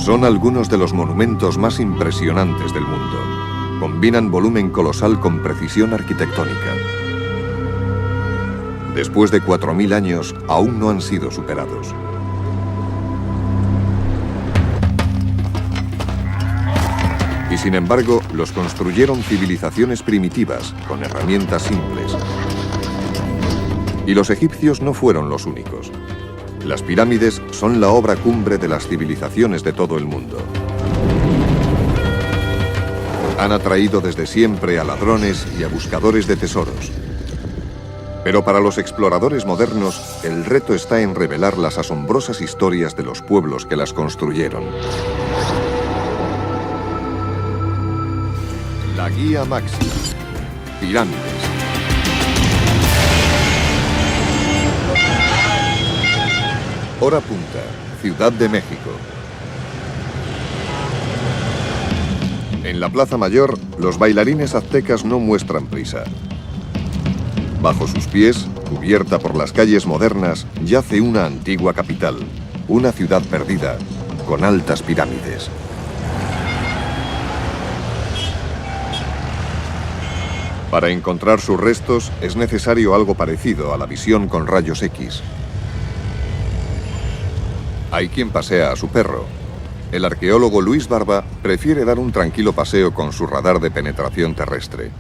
Son algunos de los monumentos más impresionantes del mundo. Combinan volumen colosal con precisión arquitectónica. Después de 4000 años, aún no han sido superados. Y sin embargo, los construyeron civilizaciones primitivas, con herramientas simples. Y los egipcios no fueron los únicos. Las pirámides son la obra cumbre de las civilizaciones de todo el mundo. Han atraído desde siempre a ladrones y a buscadores de tesoros. Pero para los exploradores modernos, el reto está en revelar las asombrosas historias de los pueblos que las construyeron. La guía máxima. Pirámides. Hora punta, Ciudad de México. En la Plaza Mayor, los bailarines aztecas no muestran prisa. Bajo sus pies, cubierta por las calles modernas, yace una antigua capital, una ciudad perdida, con altas pirámides. Para encontrar sus restos, es necesario algo parecido a la visión con rayos X. Hay quien pasea a su perro. El arqueólogo Luis Barba prefiere dar un tranquilo paseo con su radar de penetración terrestre.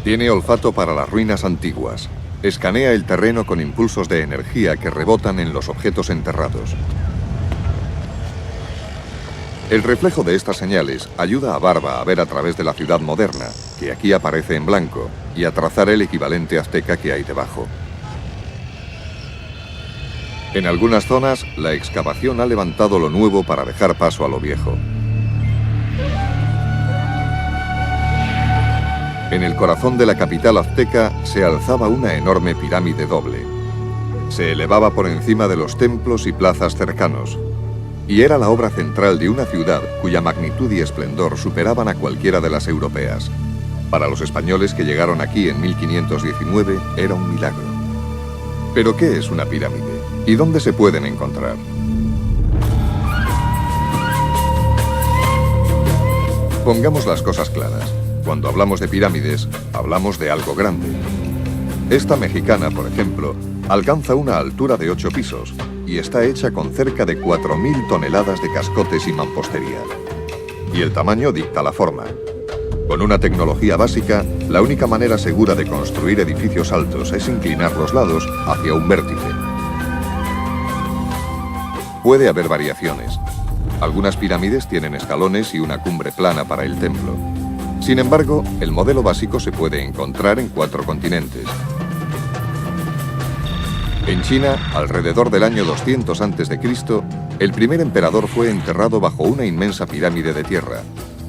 Tiene olfato para las ruinas antiguas. Escanea el terreno con impulsos de energía que rebotan en los objetos enterrados. El reflejo de estas señales ayuda a Barba a ver a través de la ciudad moderna, que aquí aparece en blanco, y a trazar el equivalente azteca que hay debajo. En algunas zonas, la excavación ha levantado lo nuevo para dejar paso a lo viejo. En el corazón de la capital azteca se alzaba una enorme pirámide doble. Se elevaba por encima de los templos y plazas cercanos, y era la obra central de una ciudad cuya magnitud y esplendor superaban a cualquiera de las europeas. Para los españoles que llegaron aquí en 1519 era un milagro. ¿Pero qué es una pirámide? ¿Y dónde se pueden encontrar? Pongamos las cosas claras. Cuando hablamos de pirámides, hablamos de algo grande. Esta mexicana, por ejemplo, alcanza una altura de 8 pisos y está hecha con cerca de 4000 toneladas de cascotes y mampostería. Y el tamaño dicta la forma. Con una tecnología básica, la única manera segura de construir edificios altos es inclinar los lados hacia un vértice. Puede haber variaciones. Algunas pirámides tienen escalones y una cumbre plana para el templo. Sin embargo, el modelo básico se puede encontrar en 4 continentes. En China, alrededor del año 200 a.C., el primer emperador fue enterrado bajo una inmensa pirámide de tierra.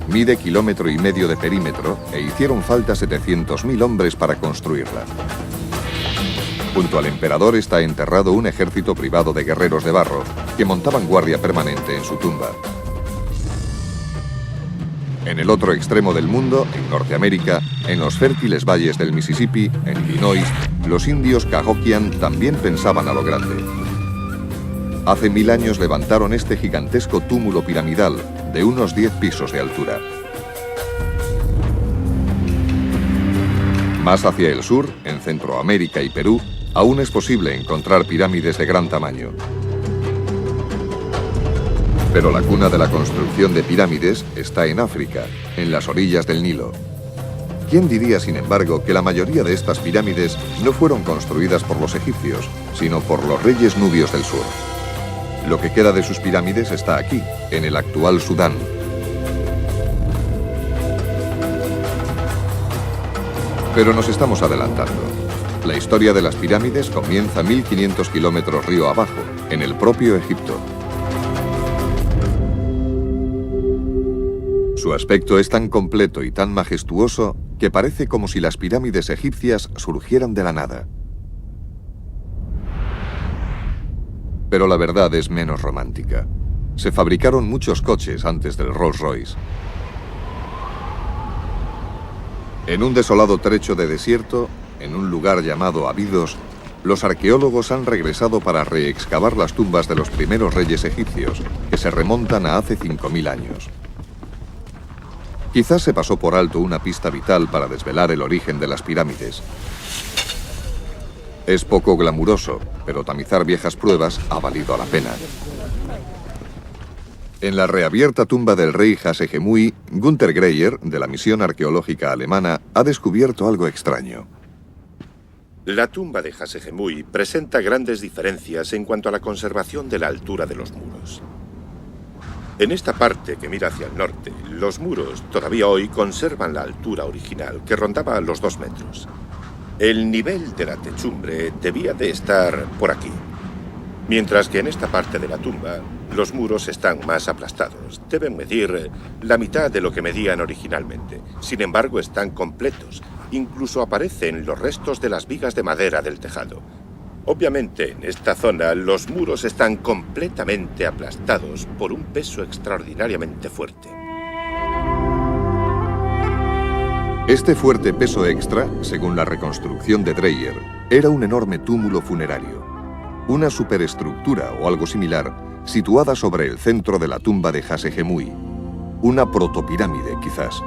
Mide 1,5 kilómetros de perímetro e hicieron falta 700.000 hombres para construirla. Junto al emperador está enterrado un ejército privado de guerreros de barro que montaban guardia permanente en su tumba. En el otro extremo del mundo, en Norteamérica, en los fértiles valles del Mississippi, en Illinois, los indios Cahokian también pensaban a lo grande. Hace 1000 años levantaron este gigantesco túmulo piramidal de unos 10 pisos de altura. Más hacia el sur, en Centroamérica y Perú, aún es posible encontrar pirámides de gran tamaño. Pero la cuna de la construcción de pirámides está en África, en las orillas del Nilo. ¿Quién diría, sin embargo, que la mayoría de estas pirámides no fueron construidas por los egipcios, sino por los reyes nubios del sur? Lo que queda de sus pirámides está aquí, en el actual Sudán. Pero nos estamos adelantando. La historia de las pirámides comienza 1500 kilómetros río abajo, en el propio Egipto. Su aspecto es tan completo y tan majestuoso que parece como si las pirámides egipcias surgieran de la nada. Pero la verdad es menos romántica. Se fabricaron muchos coches antes del Rolls Royce. En un desolado trecho de desierto, en un lugar llamado Abidos, los arqueólogos han regresado para reexcavar las tumbas de los primeros reyes egipcios, que se remontan a hace 5000 años. Quizás se pasó por alto una pista vital para desvelar el origen de las pirámides. Es poco glamuroso, pero tamizar viejas pruebas ha valido la pena. En la reabierta tumba del rey Hasehemui, Günter Grayer, de la misión arqueológica alemana, ha descubierto algo extraño. La tumba de Hasehemui presenta grandes diferencias en cuanto a la conservación de la altura de los muros. En esta parte que mira hacia el norte, los muros todavía hoy conservan la altura original, que rondaba los 2 metros. El nivel de la techumbre debía de estar por aquí, mientras que en esta parte de la tumba los muros están más aplastados. Deben medir la mitad de lo que medían originalmente. Sin embargo, están completos. Incluso aparecen los restos de las vigas de madera del tejado. Obviamente, en esta zona, los muros están completamente aplastados por un peso extraordinariamente fuerte. Este fuerte peso extra, según la reconstrucción de Dreyer, era un enorme túmulo funerario. Una superestructura o algo similar, situada sobre el centro de la tumba de Hasehemui. Una protopirámide, quizás.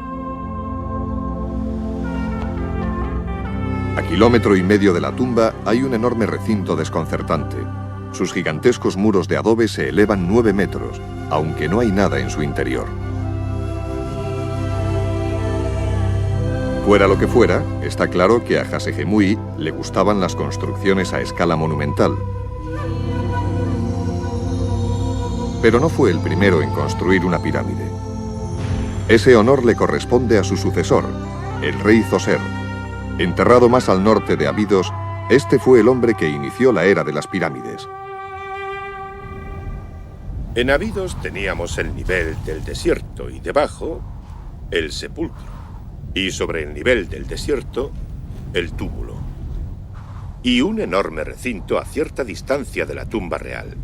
A 1,5 kilómetros de la tumba hay un enorme recinto desconcertante. Sus gigantescos muros de adobe se elevan 9 metros, aunque no hay nada en su interior. Fuera lo que fuera, está claro que a Hasehemui le gustaban las construcciones a escala monumental. Pero no fue el primero en construir una pirámide. Ese honor le corresponde a su sucesor, el rey Zoser. Enterrado más al norte de Abidos, este fue el hombre que inició la era de las pirámides. En Abidos teníamos el nivel del desierto y debajo el sepulcro. Y sobre el nivel del desierto, el túmulo. Y un enorme recinto a cierta distancia de la tumba real.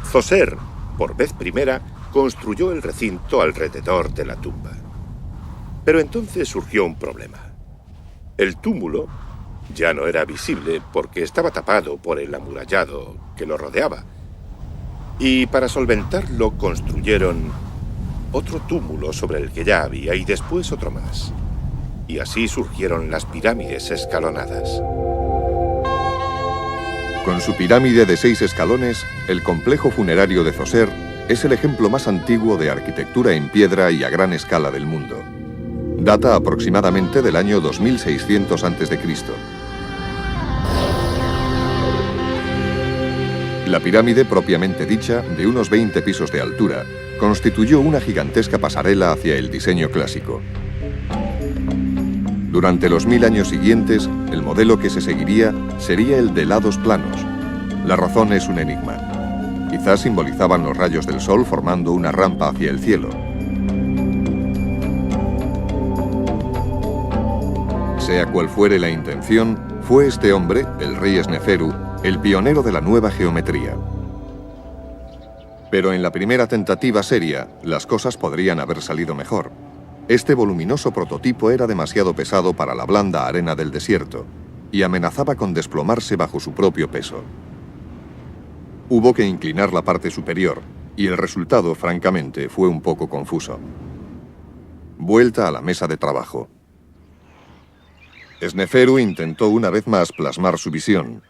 Zoser, por vez primera, construyó el recinto alrededor de la tumba. Pero entonces surgió un problema. El túmulo ya no era visible porque estaba tapado por el amurallado que lo rodeaba. Y para solventarlo construyeron otro túmulo sobre el que ya había y después otro más. Y así surgieron las pirámides escalonadas. Con su pirámide de 6 escalones, el complejo funerario de Zoser es el ejemplo más antiguo de arquitectura en piedra y a gran escala del mundo. Data aproximadamente del año 2600 a.C. La pirámide propiamente dicha, de unos 20 pisos de altura, constituyó una gigantesca pasarela hacia el diseño clásico. Durante los 1000 años siguientes, el modelo que se seguiría sería el de lados planos. La razón es un enigma. Quizás simbolizaban los rayos del sol formando una rampa hacia el cielo. Sea cual fuere la intención, fue este hombre, el rey Sneferu, el pionero de la nueva geometría. Pero en la primera tentativa seria, las cosas podrían haber salido mejor. Este voluminoso prototipo era demasiado pesado para la blanda arena del desierto y amenazaba con desplomarse bajo su propio peso. Hubo que inclinar la parte superior y el resultado, francamente, fue un poco confuso. Vuelta a la mesa de trabajo. Sneferu intentó una vez más plasmar su visión.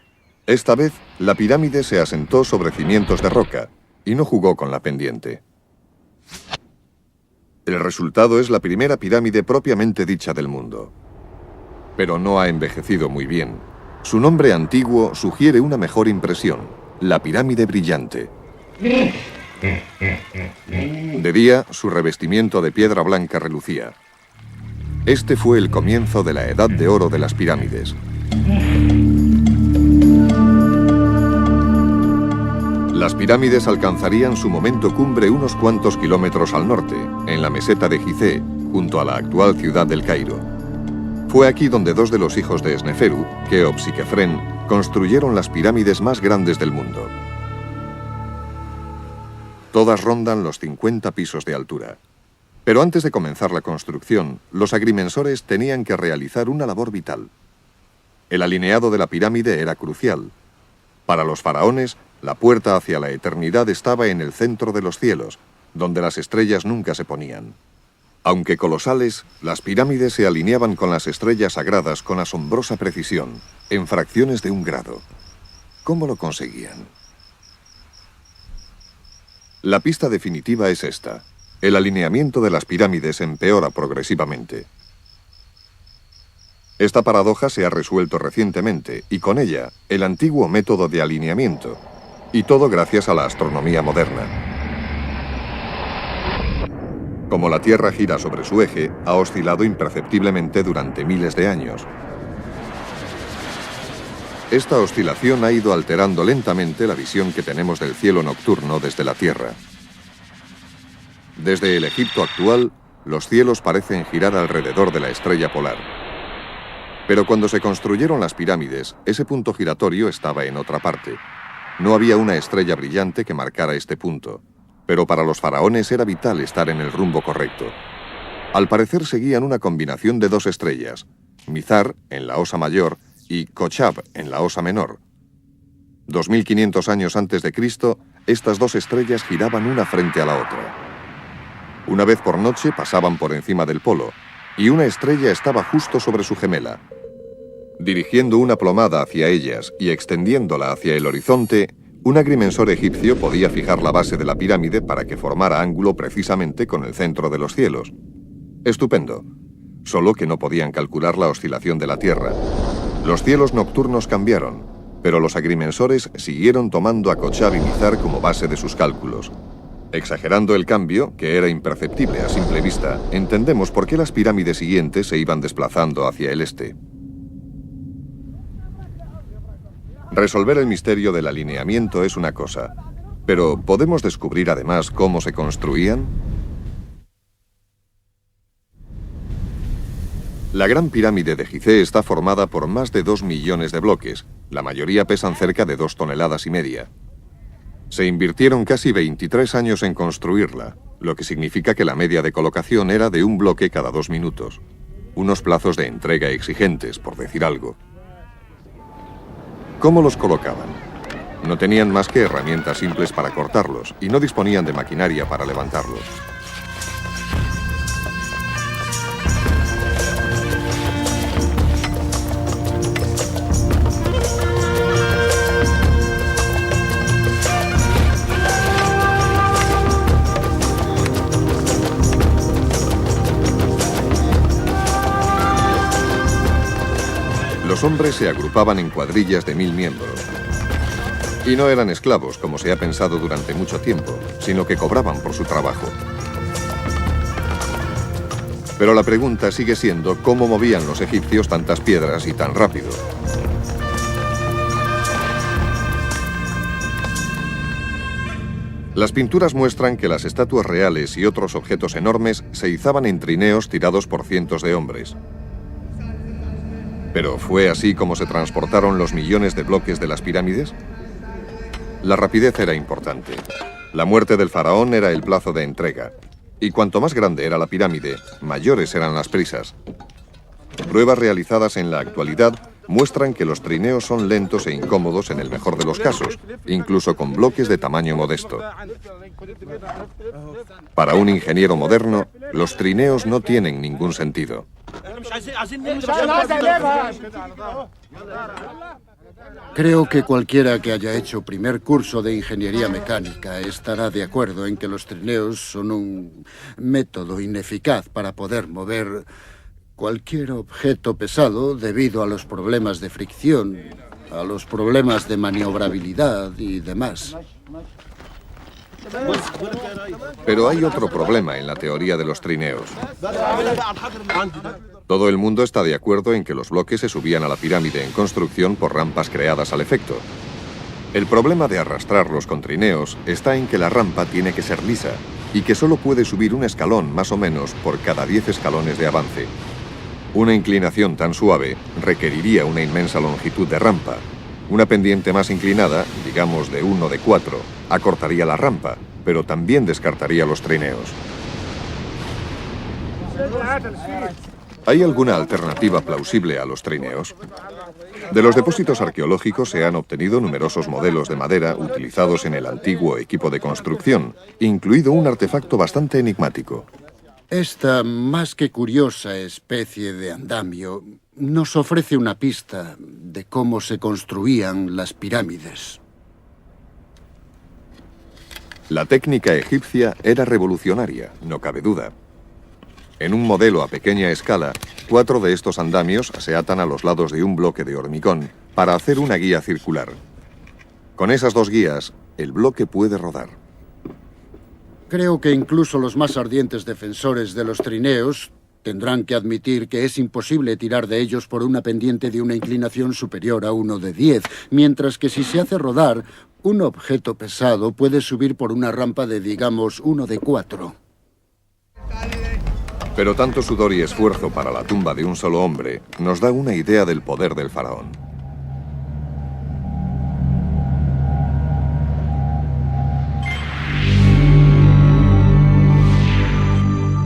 Esta vez, la pirámide se asentó sobre cimientos de roca y no jugó con la pendiente. El resultado es la primera pirámide propiamente dicha del mundo. Pero no ha envejecido muy bien. Su nombre antiguo sugiere una mejor impresión, la pirámide brillante. De día, su revestimiento de piedra blanca relucía. Este fue el comienzo de la edad de oro de las pirámides. Las pirámides alcanzarían su momento cumbre unos cuantos kilómetros al norte, en la meseta de Gizeh, junto a la actual ciudad del Cairo. Fue aquí donde 2 de los hijos de Sneferu, Keops y Kefren, construyeron las pirámides más grandes del mundo. Todas rondan los 50 pisos de altura. Pero antes de comenzar la construcción, los agrimensores tenían que realizar una labor vital. El alineado de la pirámide era crucial, Para los faraones, la puerta hacia la eternidad estaba en el centro de los cielos, donde las estrellas nunca se ponían. Aunque colosales, las pirámides se alineaban con las estrellas sagradas con asombrosa precisión, en fracciones de un grado. ¿Cómo lo conseguían? La pista definitiva es esta. El alineamiento de las pirámides empeora progresivamente. Esta paradoja se ha resuelto recientemente, y con ella, el antiguo método de alineamiento, y todo gracias a la astronomía moderna. Como la Tierra gira sobre su eje, ha oscilado imperceptiblemente durante miles de años. Esta oscilación ha ido alterando lentamente la visión que tenemos del cielo nocturno desde la Tierra. Desde el Egipto actual, los cielos parecen girar alrededor de la estrella polar. Pero cuando se construyeron las pirámides, ese punto giratorio estaba en otra parte. No había una estrella brillante que marcara este punto. Pero para los faraones era vital estar en el rumbo correcto. Al parecer seguían una combinación de dos estrellas, Mizar en la Osa Mayor y Kochab en la Osa Menor. 2500 años antes de Cristo, estas dos estrellas giraban una frente a la otra. Una vez por noche pasaban por encima del polo, y una estrella estaba justo sobre su gemela. Dirigiendo una plomada hacia ellas y extendiéndola hacia el horizonte, un agrimensor egipcio podía fijar la base de la pirámide para que formara ángulo precisamente con el centro de los cielos. Estupendo. Solo que no podían calcular la oscilación de la Tierra. Los cielos nocturnos cambiaron, pero los agrimensores siguieron tomando a Kochab y Mizar como base de sus cálculos. Exagerando el cambio, que era imperceptible a simple vista, entendemos por qué las pirámides siguientes se iban desplazando hacia el este. Resolver el misterio del alineamiento es una cosa, pero ¿podemos descubrir además cómo se construían? La Gran Pirámide de Gizeh está formada por más de 2 millones de bloques, la mayoría pesan cerca de 2,5 toneladas. Se invirtieron casi 23 años en construirla, lo que significa que la media de colocación era de un bloque cada 2 minutos. Unos plazos de entrega exigentes, por decir algo. ¿Cómo los colocaban? No tenían más que herramientas simples para cortarlos y no disponían de maquinaria para levantarlos. Los hombres se agrupaban en cuadrillas de 1000 miembros. Y no eran esclavos, como se ha pensado durante mucho tiempo, sino que cobraban por su trabajo. Pero la pregunta sigue siendo cómo movían los egipcios tantas piedras y tan rápido. Las pinturas muestran que las estatuas reales y otros objetos enormes se izaban en trineos tirados por cientos de hombres. ¿Pero fue así como se transportaron los millones de bloques de las pirámides? La rapidez era importante. La muerte del faraón era el plazo de entrega. Y cuanto más grande era la pirámide, mayores eran las prisas. Pruebas realizadas en la actualidad muestran que los trineos son lentos e incómodos en el mejor de los casos, incluso con bloques de tamaño modesto. Para un ingeniero moderno, los trineos no tienen ningún sentido. Creo que cualquiera que haya hecho primer curso de ingeniería mecánica estará de acuerdo en que los trineos son un método ineficaz para poder mover cualquier objeto pesado debido a los problemas de fricción, a los problemas de maniobrabilidad y demás. Pero hay otro problema en la teoría de los trineos. Todo el mundo está de acuerdo en que los bloques se subían a la pirámide en construcción por rampas creadas al efecto. El problema de arrastrarlos con trineos está en que la rampa tiene que ser lisa y que solo puede subir un escalón más o menos por cada 10 escalones de avance. Una inclinación tan suave requeriría una inmensa longitud de rampa. Una pendiente más inclinada, digamos de 1 de 4, acortaría la rampa, pero también descartaría los trineos. ¿Hay alguna alternativa plausible a los trineos? De los depósitos arqueológicos se han obtenido numerosos modelos de madera utilizados en el antiguo equipo de construcción, incluido un artefacto bastante enigmático. Esta más que curiosa especie de andamio nos ofrece una pista de cómo se construían las pirámides. La técnica egipcia era revolucionaria, no cabe duda. En un modelo a pequeña escala, 4 de estos andamios se atan a los lados de un bloque de hormigón para hacer una guía circular. Con esas 2 guías, el bloque puede rodar. Creo que incluso los más ardientes defensores de los trineos tendrán que admitir que es imposible tirar de ellos por una pendiente de una inclinación superior a 1 de 10, mientras que si se hace rodar, un objeto pesado puede subir por una rampa de, digamos, 1 de 4. Pero tanto sudor y esfuerzo para la tumba de un solo hombre nos da una idea del poder del faraón.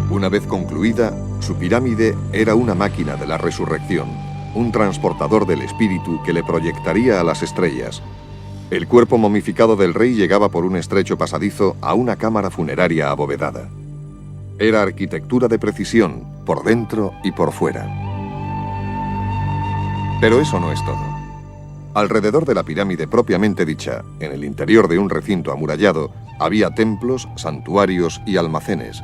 Una vez concluida, su pirámide era una máquina de la resurrección, un transportador del espíritu que le proyectaría a las estrellas. El cuerpo momificado del rey llegaba por un estrecho pasadizo a una cámara funeraria abovedada. Era arquitectura de precisión, por dentro y por fuera. Pero eso no es todo. Alrededor de la pirámide propiamente dicha, en el interior de un recinto amurallado, había templos, santuarios y almacenes.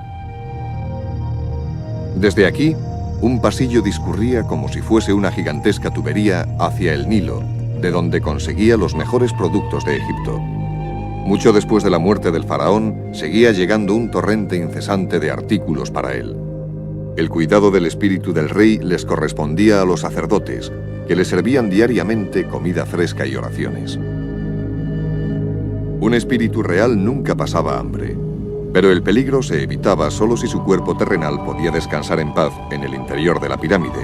Desde aquí, un pasillo discurría como si fuese una gigantesca tubería hacia el Nilo, de donde conseguía los mejores productos de Egipto. Mucho después de la muerte del faraón, seguía llegando un torrente incesante de artículos para él. El cuidado del espíritu del rey les correspondía a los sacerdotes, que le servían diariamente comida fresca y oraciones. Un espíritu real nunca pasaba hambre, pero el peligro se evitaba solo si su cuerpo terrenal podía descansar en paz en el interior de la pirámide.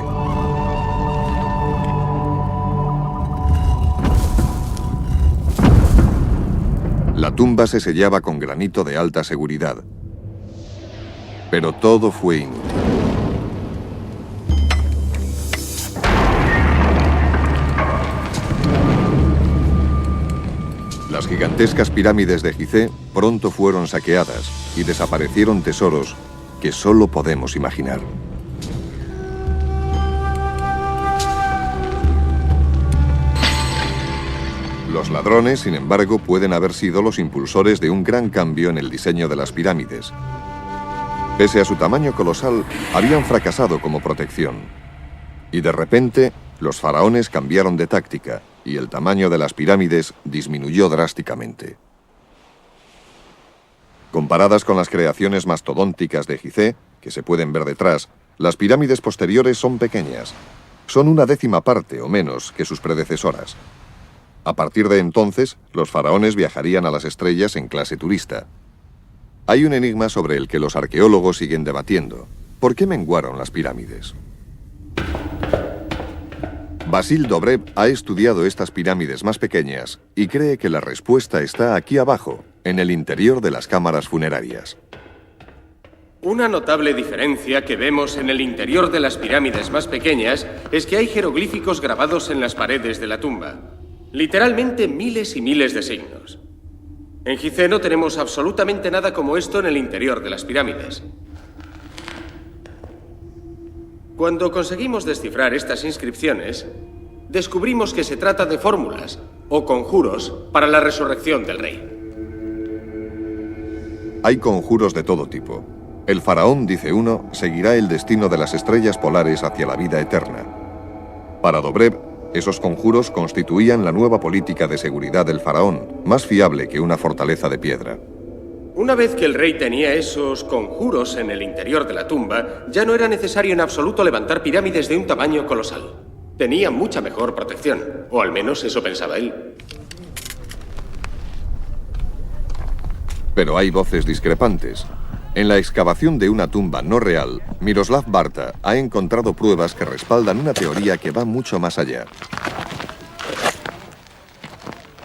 La tumba se sellaba con granito de alta seguridad. Pero todo fue inútil. Las gigantescas pirámides de Gizeh pronto fueron saqueadas y desaparecieron tesoros que solo podemos imaginar. Los ladrones, sin embargo, pueden haber sido los impulsores de un gran cambio en el diseño de las pirámides. Pese a su tamaño colosal, habían fracasado como protección. Y de repente, los faraones cambiaron de táctica y el tamaño de las pirámides disminuyó drásticamente. Comparadas con las creaciones mastodónticas de Gizeh, que se pueden ver detrás, las pirámides posteriores son pequeñas. Son una 10ª parte o menos que sus predecesoras. A partir de entonces, los faraones viajarían a las estrellas en clase turista. Hay un enigma sobre el que los arqueólogos siguen debatiendo. ¿Por qué menguaron las pirámides? Basil Dobrev ha estudiado estas pirámides más pequeñas y cree que la respuesta está aquí abajo, en el interior de las cámaras funerarias. Una notable diferencia que vemos en el interior de las pirámides más pequeñas es que hay jeroglíficos grabados en las paredes de la tumba. Literalmente miles y miles de signos. En Gizeh no tenemos absolutamente nada como esto en el interior de las pirámides. Cuando conseguimos descifrar estas inscripciones, descubrimos que se trata de fórmulas o conjuros para la resurrección del rey. Hay conjuros de todo tipo. El faraón, dice uno, seguirá el destino de las estrellas polares hacia la vida eterna. Para Dobrev, esos conjuros constituían la nueva política de seguridad del faraón, más fiable que una fortaleza de piedra. Una vez que el rey tenía esos conjuros en el interior de la tumba, ya no era necesario en absoluto levantar pirámides de un tamaño colosal. Tenía mucha mejor protección, o al menos eso pensaba él. Pero hay voces discrepantes. En la excavación de una tumba no real, Miroslav Barta ha encontrado pruebas que respaldan una teoría que va mucho más allá.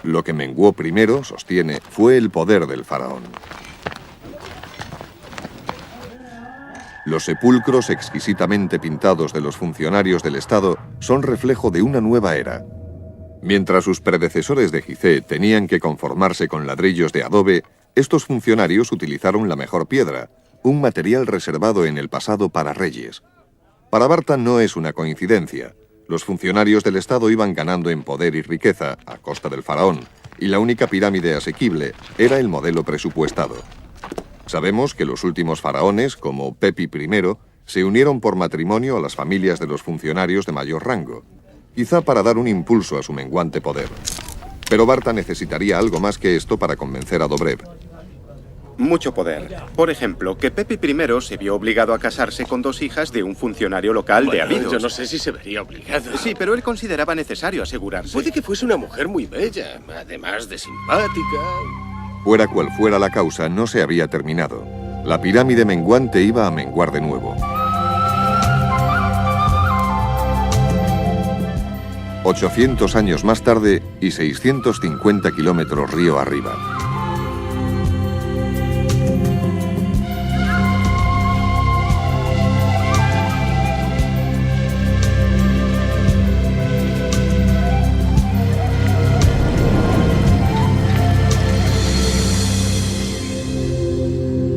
Lo que menguó primero, sostiene, fue el poder del faraón. Los sepulcros exquisitamente pintados de los funcionarios del Estado son reflejo de una nueva era. Mientras sus predecesores de Gizeh tenían que conformarse con ladrillos de adobe, estos funcionarios utilizaron la mejor piedra, un material reservado en el pasado para reyes. Para Barta no es una coincidencia. Los funcionarios del Estado iban ganando en poder y riqueza a costa del faraón, y la única pirámide asequible era el modelo presupuestado. Sabemos que los últimos faraones, como Pepi I, se unieron por matrimonio a las familias de los funcionarios de mayor rango, quizá para dar un impulso a su menguante poder. Pero Barta necesitaría algo más que esto para convencer a Dobrev. Mucho poder. Por ejemplo, que Pepi I se vio obligado a casarse con 2 hijas de un funcionario local de Abidos. Yo no sé si se vería obligado. Sí, pero él consideraba necesario asegurarse. Puede que fuese una mujer muy bella, además de simpática. Fuera cual fuera la causa, no se había terminado. La pirámide menguante iba a menguar de nuevo. 800 años más tarde y 650 kilómetros río arriba.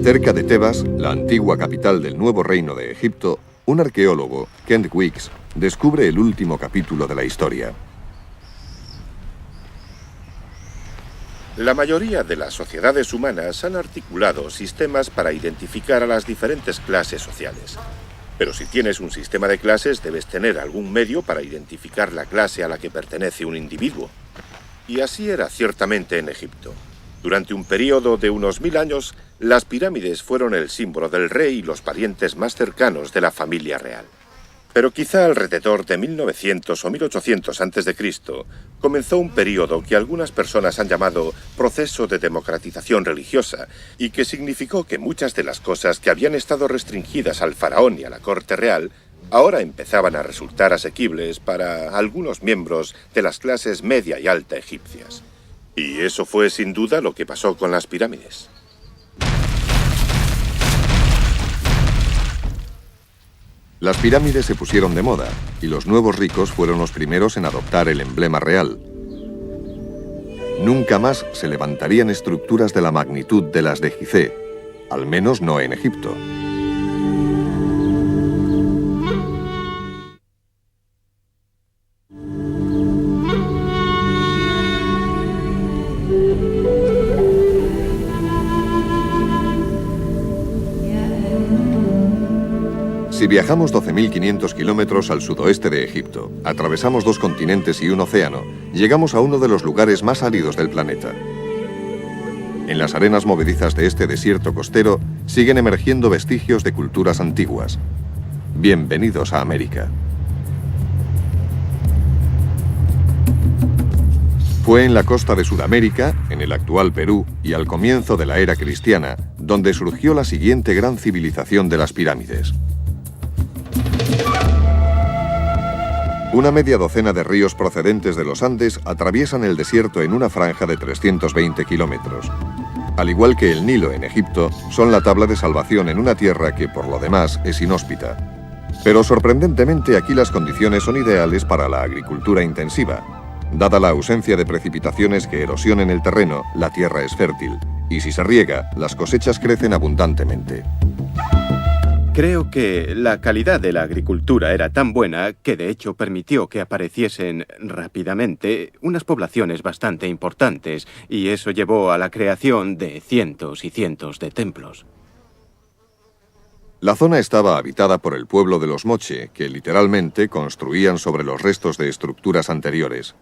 Cerca de Tebas, la antigua capital del nuevo reino de Egipto, un arqueólogo, Kent Weeks, descubre el último capítulo de la historia. La mayoría de las sociedades humanas han articulado sistemas para identificar a las diferentes clases sociales. Pero si tienes un sistema de clases, debes tener algún medio para identificar la clase a la que pertenece un individuo. Y así era ciertamente en Egipto. Durante un periodo de unos 1000 años, las pirámides fueron el símbolo del rey y los parientes más cercanos de la familia real. Pero quizá alrededor de 1900 o 1800 a.C. comenzó un periodo que algunas personas han llamado proceso de democratización religiosa y que significó que muchas de las cosas que habían estado restringidas al faraón y a la corte real ahora empezaban a resultar asequibles para algunos miembros de las clases media y alta egipcias. Y eso fue sin duda lo que pasó con las pirámides. Las pirámides se pusieron de moda y los nuevos ricos fueron los primeros en adoptar el emblema real. Nunca más se levantarían estructuras de la magnitud de las de Gizeh, al menos no en Egipto. Si viajamos 12.500 kilómetros al sudoeste de Egipto, atravesamos 2 continentes y un océano, llegamos a uno de los lugares más áridos del planeta. En las arenas movedizas de este desierto costero siguen emergiendo vestigios de culturas antiguas. Bienvenidos a América. Fue en la costa de Sudamérica, en el actual Perú y al comienzo de la era cristiana, donde surgió la siguiente gran civilización de las pirámides. Una media docena de ríos procedentes de los Andes atraviesan el desierto en una franja de 320 kilómetros. Al igual que el Nilo en Egipto, son la tabla de salvación en una tierra que, por lo demás, es inhóspita. Pero sorprendentemente aquí las condiciones son ideales para la agricultura intensiva. Dada la ausencia de precipitaciones que erosionen el terreno, la tierra es fértil, y si se riega, las cosechas crecen abundantemente. Creo que la calidad de la agricultura era tan buena que de hecho permitió que apareciesen rápidamente unas poblaciones bastante importantes y eso llevó a la creación de cientos y cientos de templos. La zona estaba habitada por el pueblo de los Moche, que literalmente construían sobre los restos de estructuras anteriores.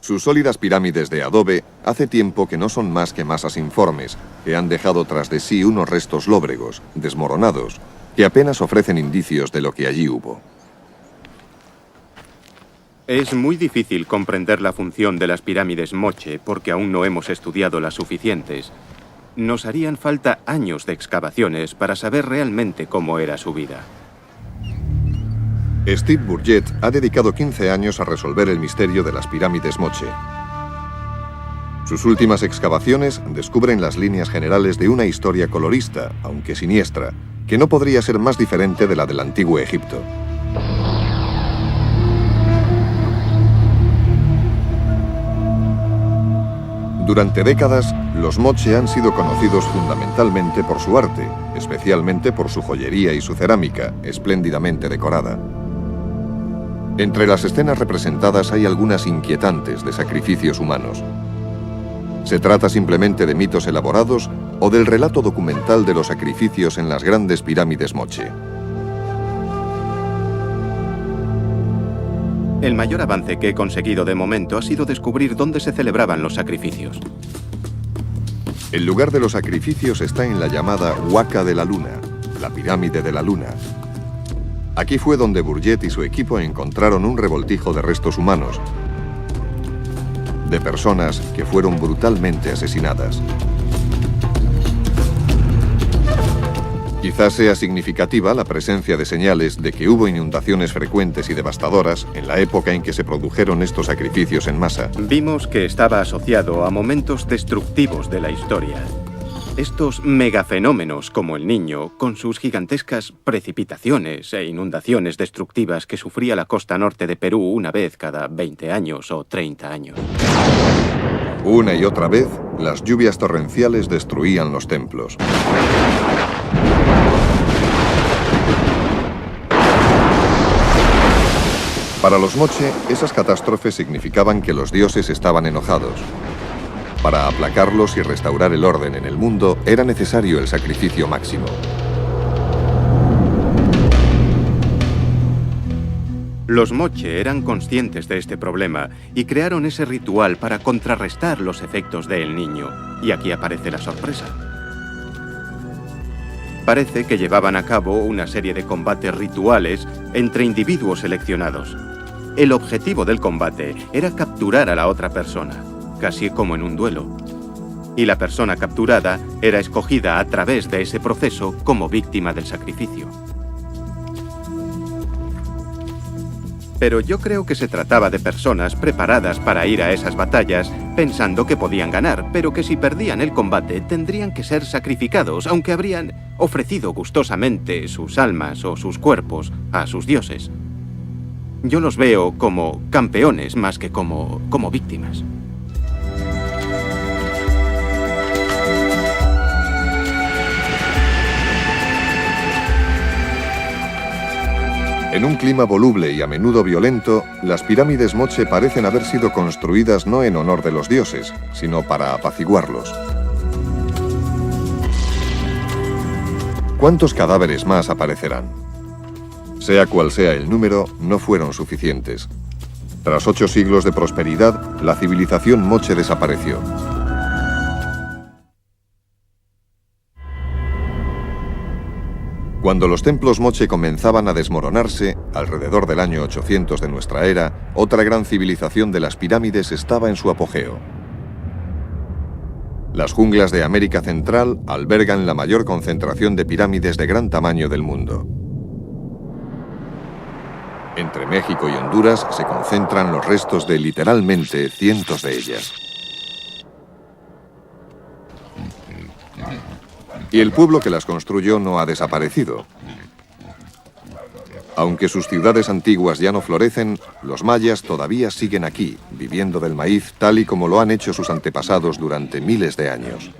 Sus sólidas pirámides de adobe hace tiempo que no son más que masas informes, que han dejado tras de sí unos restos lóbregos, desmoronados, que apenas ofrecen indicios de lo que allí hubo. Es muy difícil comprender la función de las pirámides Moche porque aún no hemos estudiado las suficientes. Nos harían falta años de excavaciones para saber realmente cómo era su vida. Steve Burgett ha dedicado 15 años a resolver el misterio de las pirámides Moche. Sus últimas excavaciones descubren las líneas generales de una historia colorista, aunque siniestra, que no podría ser más diferente de la del antiguo Egipto. Durante décadas, los moche han sido conocidos fundamentalmente por su arte, especialmente por su joyería y su cerámica, espléndidamente decorada. Entre las escenas representadas hay algunas inquietantes de sacrificios humanos. ¿Se trata simplemente de mitos elaborados o del relato documental de los sacrificios en las grandes pirámides moche? El mayor avance que he conseguido de momento ha sido descubrir dónde se celebraban los sacrificios. El lugar de los sacrificios está en la llamada Huaca de la Luna, la pirámide de la Luna. Aquí fue donde Bourget y su equipo encontraron un revoltijo de restos humanos, de personas que fueron brutalmente asesinadas. Quizás sea significativa la presencia de señales de que hubo inundaciones frecuentes y devastadoras en la época en que se produjeron estos sacrificios en masa. Vimos que estaba asociado a momentos destructivos de la historia. Estos megafenómenos como el Niño, con sus gigantescas precipitaciones e inundaciones destructivas que sufría la costa norte de Perú una vez cada 20 años o 30 años. Una y otra vez, las lluvias torrenciales destruían los templos. Para los moche, esas catástrofes significaban que los dioses estaban enojados. Para aplacarlos y restaurar el orden en el mundo, era necesario el sacrificio máximo. Los moche eran conscientes de este problema y crearon ese ritual para contrarrestar los efectos de El Niño. Y aquí aparece la sorpresa. Parece que llevaban a cabo una serie de combates rituales entre individuos seleccionados. El objetivo del combate era capturar a la otra persona, casi como en un duelo. Y la persona capturada era escogida a través de ese proceso como víctima del sacrificio. Pero yo creo que se trataba de personas preparadas para ir a esas batallas pensando que podían ganar, pero que si perdían el combate tendrían que ser sacrificados, aunque habrían ofrecido gustosamente sus almas o sus cuerpos a sus dioses. Yo los veo como campeones más que como víctimas. En un clima voluble y a menudo violento, las pirámides moche parecen haber sido construidas no en honor de los dioses, sino para apaciguarlos. ¿Cuántos cadáveres más aparecerán? Sea cual sea el número, no fueron suficientes. Tras 8 siglos de prosperidad, la civilización moche desapareció. Cuando los templos moche comenzaban a desmoronarse, alrededor del año 800 de nuestra era, otra gran civilización de las pirámides estaba en su apogeo. Las junglas de América Central albergan la mayor concentración de pirámides de gran tamaño del mundo. Entre México y Honduras se concentran los restos de literalmente cientos de ellas. Y el pueblo que las construyó no ha desaparecido. Aunque sus ciudades antiguas ya no florecen, los mayas todavía siguen aquí, viviendo del maíz tal y como lo han hecho sus antepasados durante miles de años.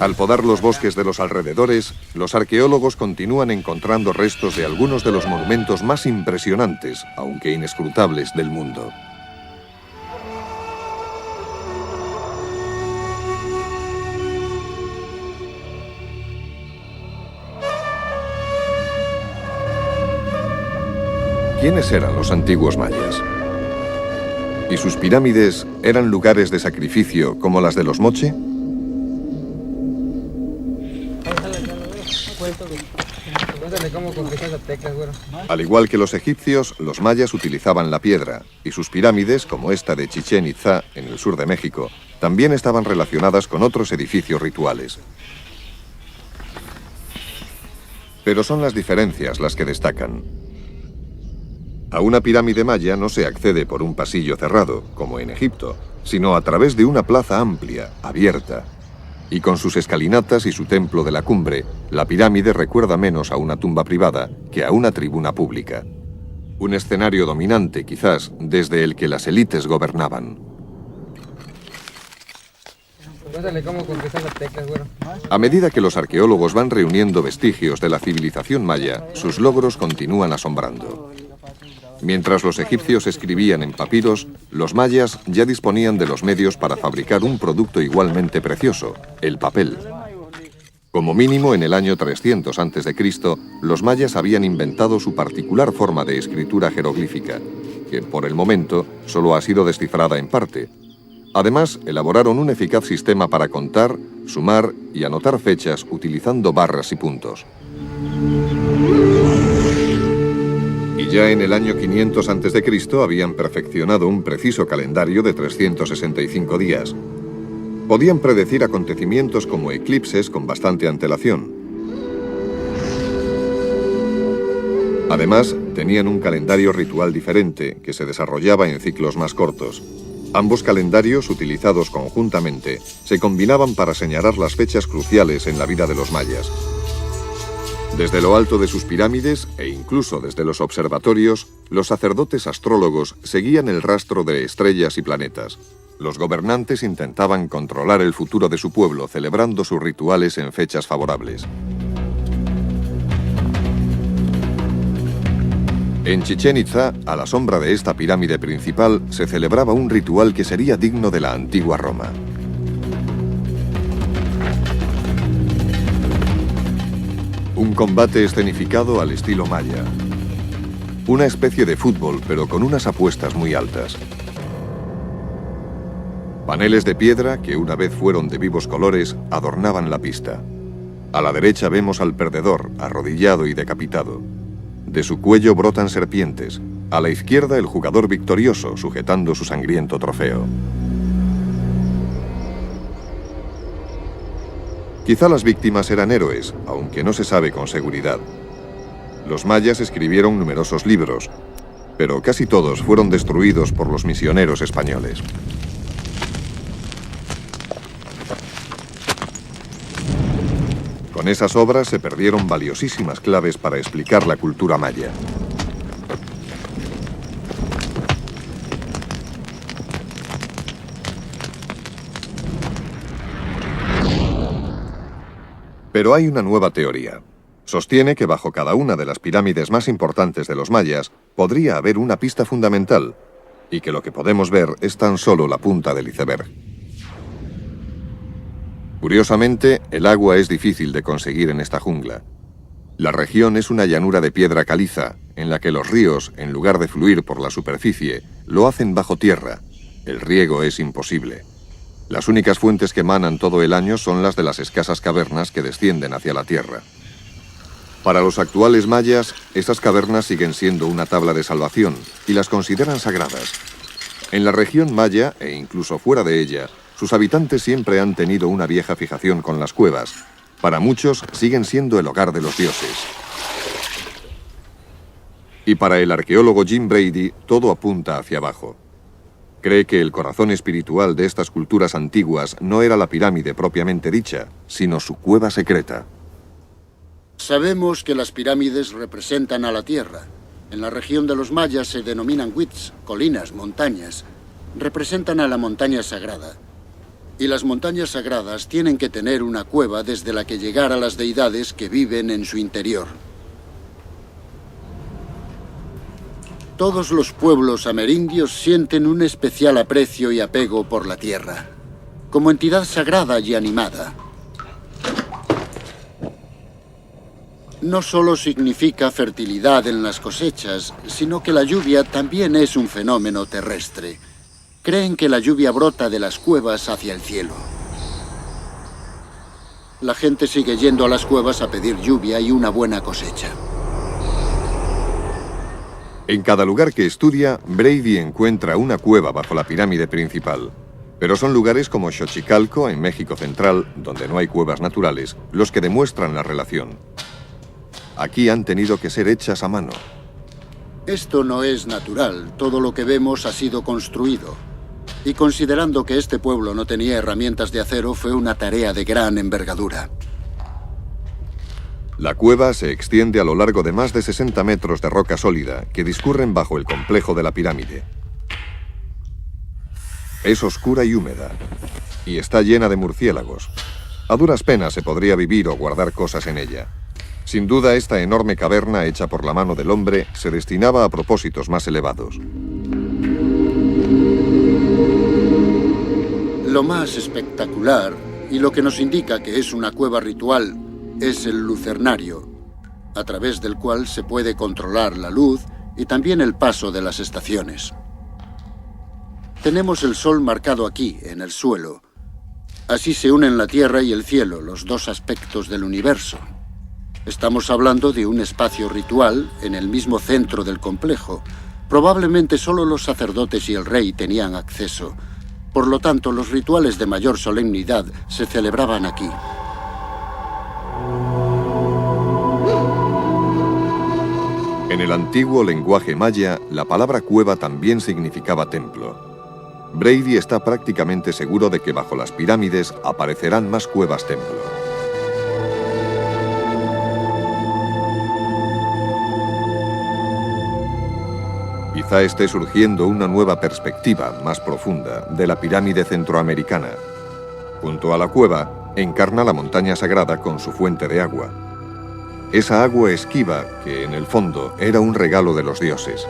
Al podar los bosques de los alrededores, los arqueólogos continúan encontrando restos de algunos de los monumentos más impresionantes, aunque inescrutables, del mundo. ¿Quiénes eran los antiguos mayas? ¿Y sus pirámides eran lugares de sacrificio como las de los moche? Al igual que los egipcios, los mayas utilizaban la piedra, y sus pirámides, como esta de Chichén Itzá, en el sur de México, también estaban relacionadas con otros edificios rituales. Pero son las diferencias las que destacan. A una pirámide maya no se accede por un pasillo cerrado, como en Egipto, sino a través de una plaza amplia, abierta. Y con sus escalinatas y su templo de la cumbre, la pirámide recuerda menos a una tumba privada que a una tribuna pública. Un escenario dominante, quizás, desde el que las élites gobernaban. A medida que los arqueólogos van reuniendo vestigios de la civilización maya, sus logros continúan asombrando. Mientras los egipcios escribían en papiros, los mayas ya disponían de los medios para fabricar un producto igualmente precioso, el papel. Como mínimo en el año 300 a.C., los mayas habían inventado su particular forma de escritura jeroglífica, que por el momento solo ha sido descifrada en parte. Además, elaboraron un eficaz sistema para contar, sumar y anotar fechas utilizando barras y puntos. Y ya en el año 500 a.C. habían perfeccionado un preciso calendario de 365 días. Podían predecir acontecimientos como eclipses con bastante antelación. Además, tenían un calendario ritual diferente que se desarrollaba en ciclos más cortos. Ambos calendarios, utilizados conjuntamente, se combinaban para señalar las fechas cruciales en la vida de los mayas. Desde lo alto de sus pirámides, e incluso desde los observatorios, los sacerdotes astrólogos seguían el rastro de estrellas y planetas. Los gobernantes intentaban controlar el futuro de su pueblo, celebrando sus rituales en fechas favorables. En Chichén Itzá, a la sombra de esta pirámide principal, se celebraba un ritual que sería digno de la antigua Roma. Un combate escenificado al estilo maya. Una especie de fútbol, pero con unas apuestas muy altas. Paneles de piedra, que una vez fueron de vivos colores, adornaban la pista. A la derecha vemos al perdedor, arrodillado y decapitado. De su cuello brotan serpientes. A la izquierda el jugador victorioso, sujetando su sangriento trofeo. Quizá las víctimas eran héroes, aunque no se sabe con seguridad. Los mayas escribieron numerosos libros, pero casi todos fueron destruidos por los misioneros españoles. Con esas obras se perdieron valiosísimas claves para explicar la cultura maya. Pero hay una nueva teoría. Sostiene que bajo cada una de las pirámides más importantes de los mayas podría haber una pista fundamental, y que lo que podemos ver es tan solo la punta del iceberg. Curiosamente, el agua es difícil de conseguir en esta jungla. La región es una llanura de piedra caliza, en la que los ríos, en lugar de fluir por la superficie, lo hacen bajo tierra. El riego es imposible. Las únicas fuentes que manan todo el año son las de las escasas cavernas que descienden hacia la tierra. Para los actuales mayas, esas cavernas siguen siendo una tabla de salvación y las consideran sagradas. En la región maya, e incluso fuera de ella, sus habitantes siempre han tenido una vieja fijación con las cuevas. Para muchos, siguen siendo el hogar de los dioses. Y para el arqueólogo Jim Brady, todo apunta hacia abajo. Cree que el corazón espiritual de estas culturas antiguas no era la pirámide propiamente dicha, sino su cueva secreta. Sabemos que las pirámides representan a la tierra. En la región de los mayas se denominan wits, colinas, montañas. Representan a la montaña sagrada. Y las montañas sagradas tienen que tener una cueva desde la que llegar a las deidades que viven en su interior. Todos los pueblos amerindios sienten un especial aprecio y apego por la tierra, como entidad sagrada y animada. No solo significa fertilidad en las cosechas, sino que la lluvia también es un fenómeno terrestre. Creen que la lluvia brota de las cuevas hacia el cielo. La gente sigue yendo a las cuevas a pedir lluvia y una buena cosecha. En cada lugar que estudia, Brady encuentra una cueva bajo la pirámide principal. Pero son lugares como Xochicalco, en México Central, donde no hay cuevas naturales, los que demuestran la relación. aquí han tenido que ser hechas a mano. Esto no es natural, todo lo que vemos ha sido construido. Y considerando que este pueblo no tenía herramientas de acero, fue una tarea de gran envergadura. La cueva se extiende a lo largo de más de 60 metros de roca sólida que discurren bajo el complejo de la pirámide. Es oscura y húmeda, y está llena de murciélagos. A duras penas se podría vivir o guardar cosas en ella. Sin duda, esta enorme caverna hecha por la mano del hombre se destinaba a propósitos más elevados. Lo más espectacular, y lo que nos indica que es una cueva ritual, es el lucernario, a través del cual se puede controlar la luz y también el paso de las estaciones. Tenemos el sol marcado aquí, en el suelo. Así se unen la tierra y el cielo, los dos aspectos del universo. Estamos hablando de un espacio ritual en el mismo centro del complejo. Probablemente solo los sacerdotes y el rey tenían acceso. Por lo tanto, los rituales de mayor solemnidad se celebraban aquí. En el antiguo lenguaje maya, la palabra cueva también significaba templo. Brady está prácticamente seguro de que bajo las pirámides aparecerán más cuevas-templo. Quizá esté surgiendo una nueva perspectiva más profunda de la pirámide centroamericana. Junto a la cueva, encarna la montaña sagrada con su fuente de agua. Esa agua esquiva que, en el fondo, era un regalo de los dioses.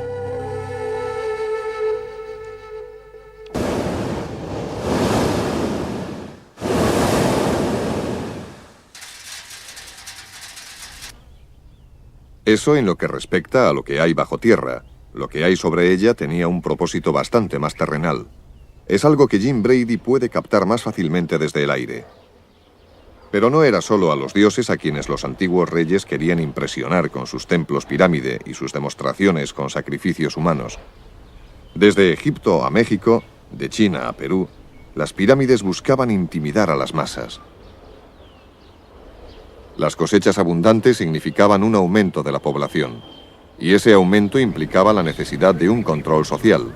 Eso en lo que respecta a lo que hay bajo tierra. Lo que hay sobre ella tenía un propósito bastante más terrenal. Es algo que Jim Brady puede captar más fácilmente desde el aire. Pero no era solo a los dioses a quienes los antiguos reyes querían impresionar con sus templos pirámide y sus demostraciones con sacrificios humanos. Desde Egipto a México, de China a Perú, las pirámides buscaban intimidar a las masas. Las cosechas abundantes significaban un aumento de la población, y ese aumento implicaba la necesidad de un control social.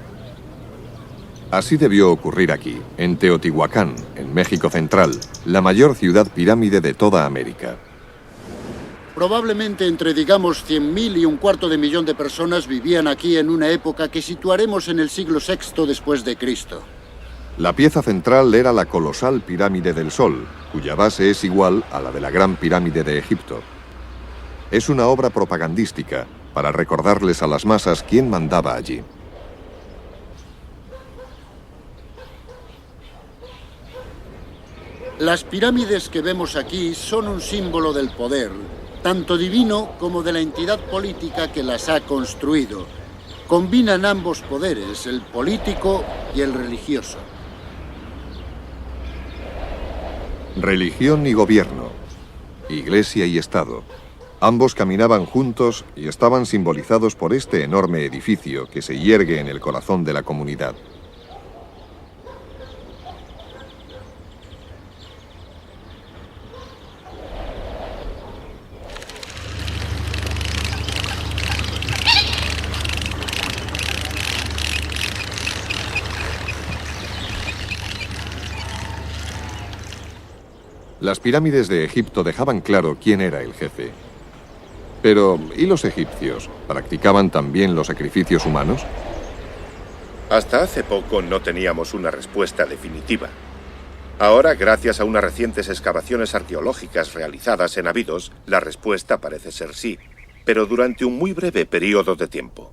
Así debió ocurrir aquí, en Teotihuacán, en México Central, la mayor ciudad pirámide de toda América. Probablemente entre, digamos, 100.000 y 250.000 de personas vivían aquí en una época que situaremos en el siglo VI después de Cristo. La pieza central era la colosal pirámide del Sol, cuya base es igual a la de la Gran Pirámide de Egipto. Es una obra propagandística para recordarles a las masas quién mandaba allí. Las pirámides que vemos aquí son un símbolo del poder, tanto divino como de la entidad política que las ha construido. Combinan ambos poderes, el político y el religioso. Religión y gobierno, iglesia y Estado. Ambos caminaban juntos y estaban simbolizados por este enorme edificio que se yergue en el corazón de la comunidad. Las pirámides de Egipto dejaban claro quién era el jefe. Pero, ¿y los egipcios? ¿Practicaban también los sacrificios humanos? Hasta hace poco no teníamos una respuesta definitiva. Ahora, gracias a unas recientes excavaciones arqueológicas realizadas en Abidos, la respuesta parece ser sí, pero durante un muy breve periodo de tiempo.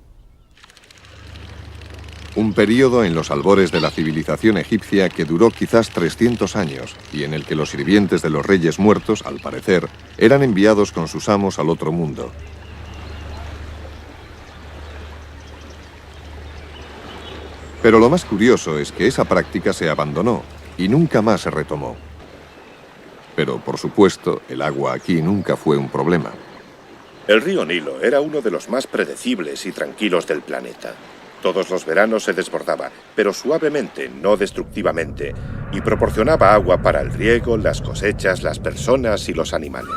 Un periodo en los albores de la civilización egipcia que duró quizás 300 años y en el que los sirvientes de los reyes muertos, al parecer, eran enviados con sus amos al otro mundo. Pero lo más curioso es que esa práctica se abandonó y nunca más se retomó. Pero, por supuesto, el agua aquí nunca fue un problema. El río Nilo era uno de los más predecibles y tranquilos del planeta. Todos los veranos se desbordaba, pero suavemente, no destructivamente, y proporcionaba agua para el riego, las cosechas, las personas y los animales.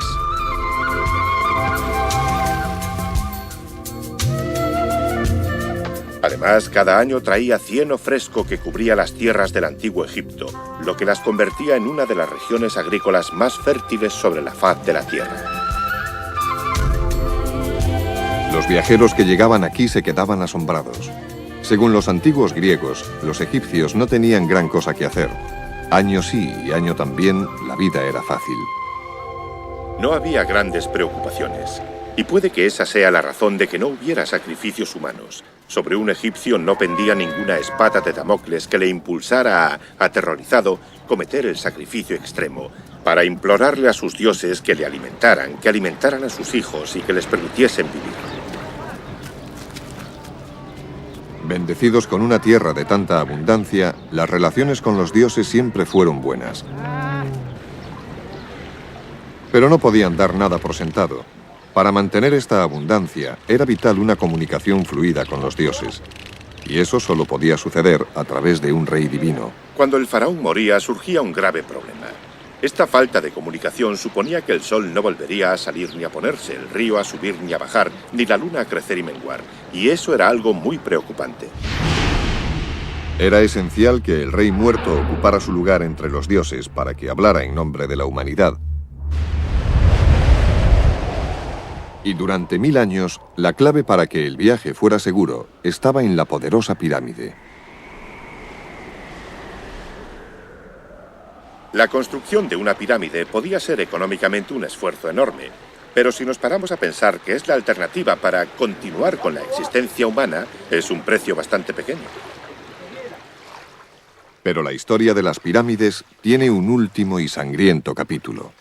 Además, cada año traía cieno fresco que cubría las tierras del antiguo Egipto, lo que las convertía en una de las regiones agrícolas más fértiles sobre la faz de la tierra. Los viajeros que llegaban aquí se quedaban asombrados. Según los antiguos griegos, los egipcios no tenían gran cosa que hacer. Año sí y año también, la vida era fácil. No había grandes preocupaciones. Y puede que esa sea la razón de que no hubiera sacrificios humanos. Sobre un egipcio no pendía ninguna espada de Damocles que le impulsara a, aterrorizado, cometer el sacrificio extremo, para implorarle a sus dioses que le alimentaran, que alimentaran a sus hijos y que les permitiesen vivir. Bendecidos con una tierra de tanta abundancia, las relaciones con los dioses siempre fueron buenas. Pero no podían dar nada por sentado. Para mantener esta abundancia, era vital una comunicación fluida con los dioses. Y eso solo podía suceder a través de un rey divino. Cuando el faraón moría, surgía un grave problema. Esta falta de comunicación suponía que el sol no volvería a salir ni a ponerse, el río a subir ni a bajar, ni la luna a crecer y menguar. Y eso era algo muy preocupante. Era esencial que el rey muerto ocupara su lugar entre los dioses para que hablara en nombre de la humanidad. Y durante 1000 años, la clave para que el viaje fuera seguro estaba en la poderosa pirámide. La construcción de una pirámide podía ser económicamente un esfuerzo enorme, pero si nos paramos a pensar que es la alternativa para continuar con la existencia humana, es un precio bastante pequeño. Pero la historia de las pirámides tiene un último y sangriento capítulo.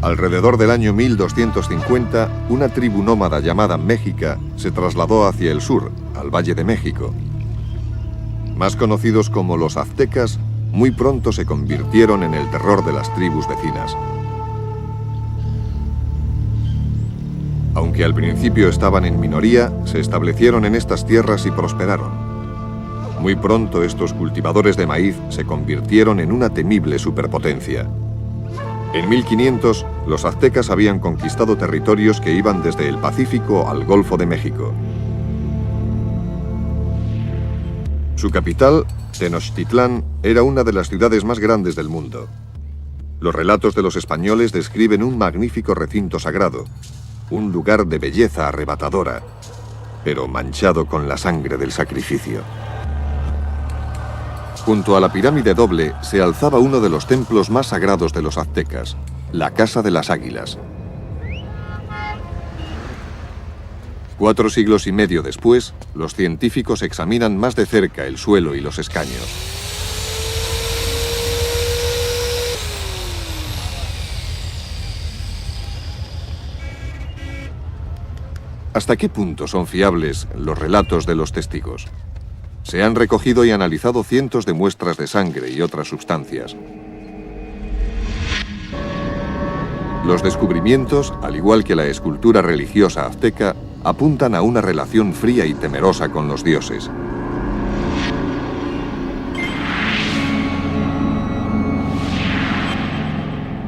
Alrededor del año 1250, una tribu nómada llamada Méxica se trasladó hacia el sur, al Valle de México. Más conocidos como los aztecas, muy pronto se convirtieron en el terror de las tribus vecinas. Aunque al principio estaban en minoría, se establecieron en estas tierras y prosperaron. Muy pronto estos cultivadores de maíz se convirtieron en una temible superpotencia. En 1500, los aztecas habían conquistado territorios que iban desde el Pacífico al Golfo de México. Su capital, Tenochtitlán, era una de las ciudades más grandes del mundo. Los relatos de los españoles describen un magnífico recinto sagrado, un lugar de belleza arrebatadora, pero manchado con la sangre del sacrificio. Junto a la pirámide doble se alzaba uno de los templos más sagrados de los aztecas, la Casa de las Águilas. 4 siglos y medio después, los científicos examinan más de cerca el suelo y los escaños. ¿Hasta qué punto son fiables los relatos de los testigos? Se han recogido y analizado cientos de muestras de sangre y otras sustancias. Los descubrimientos, al igual que la escultura religiosa azteca, apuntan a una relación fría y temerosa con los dioses.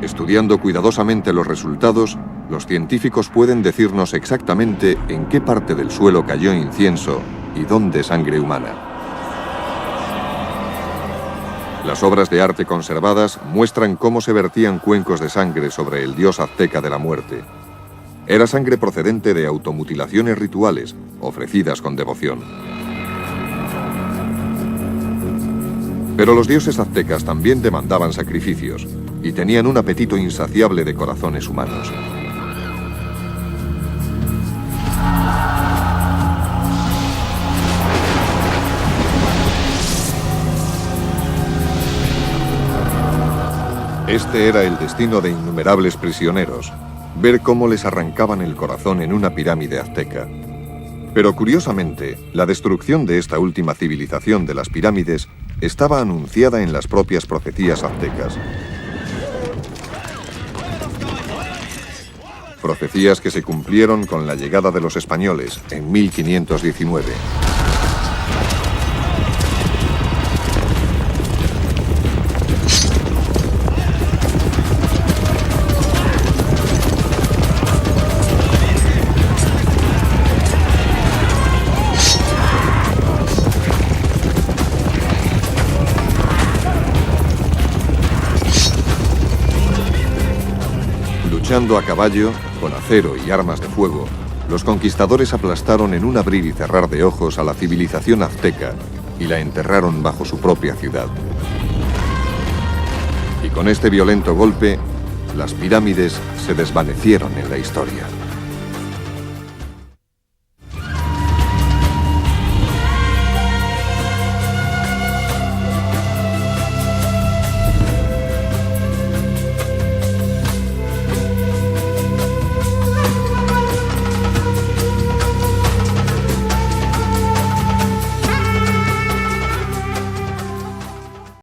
Estudiando cuidadosamente los resultados, los científicos pueden decirnos exactamente en qué parte del suelo cayó incienso y dónde sangre humana. Las obras de arte conservadas muestran cómo se vertían cuencos de sangre sobre el dios azteca de la muerte. Era sangre procedente de automutilaciones rituales, ofrecidas con devoción. Pero los dioses aztecas también demandaban sacrificios, y tenían un apetito insaciable de corazones humanos. Este era el destino de innumerables prisioneros, ver cómo les arrancaban el corazón en una pirámide azteca. Pero curiosamente, la destrucción de esta última civilización de las pirámides estaba anunciada en las propias profecías aztecas. Profecías que se cumplieron con la llegada de los españoles en 1519. Luchando a caballo, con acero y armas de fuego, los conquistadores aplastaron en un abrir y cerrar de ojos a la civilización azteca y la enterraron bajo su propia ciudad. Y con este violento golpe, las pirámides se desvanecieron en la historia.